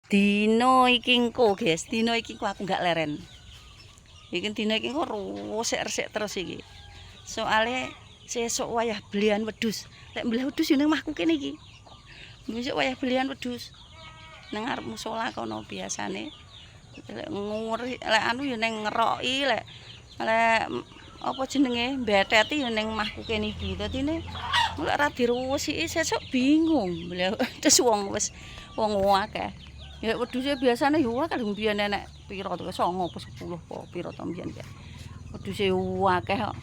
Dino iki engko, guys. Dino iki aku nggak leren. Iki dino iki engko resik-resik terus iki. Soale sesuk wayah belian wedhus. Lek mbelah wedhus yo ning omahku kene iki. Besok wayah belian wedhus. Nang arep musala kono biasane. Lek nguri, lek anu yo ning ngeroki, lek apa jenenge mbetheti yo ning omahku kene iki. Dadine lek ora diruwesiki sesuk bingung. Terus wong akeh. Ya wedhuse biasane yo akeh mbiyen enek pira to 9 apa 10 apa pira to mbiyen kae. Wedhuse akeh kok.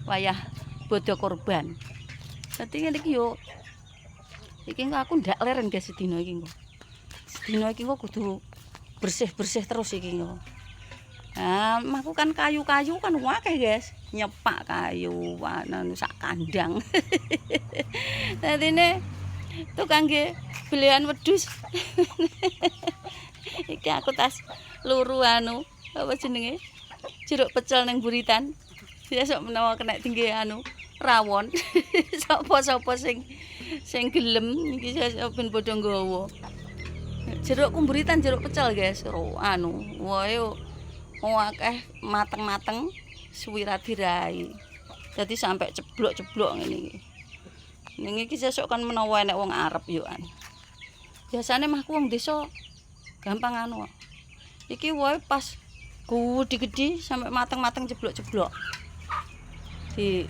Wayah bodho korban. Dadi ngene iki yo iki aku ndak leren guys sedina iki engko. Sedina iki engko kudu bersih-bersih terus iki engko. Nah, maku kan kayu-kayu kan akeh guys. Nyepak kayu anu sak kandang. Dadine tukang nggih belian wedhus. Iki aku tas luru anu apa jenenge? Jeruk pecel ning buritan. Besok menawa kena tinggi anu rawon. Sapa-sapa sing gelem iki sesuk ben padha nggawa. Jeruk kumburitan jeruk pecel guys. Anu wae akeh mateng-mateng suwi ra dirai. Dadi sampai ceblok-ceblok ngene iki. Ning iki sesuk kan menawa enek wong arep yo an. Biasane mahku wong desa gampang anu. Iki wae pas gede-gede sampai mateng-mateng ceblok-ceblok. Di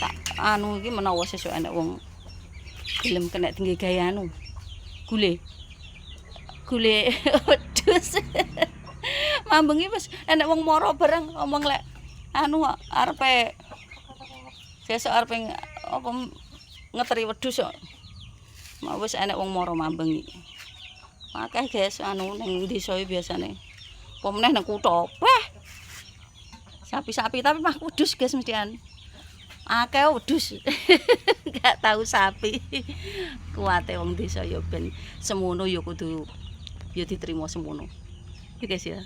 tak anu iki menawa sesuk enek wong gelem kena tinggi gaya anu. Gule wedhus. Mambengi wis enek wong mara bareng ngomong lek anu arepe sesuk arepe apa ngeteri wedhus kok. Wis enek wong mara mambengi. Akeh guys anu ning desa biasane. Apa meneh nang kutha. Wah. Sapi-sapi tapi mah kudus guys mestian. Akeh wedhus. Gak tahu sapi. Kuwate wong desa ya ben semono ya kudu ya diterima semono. Iki guys ya.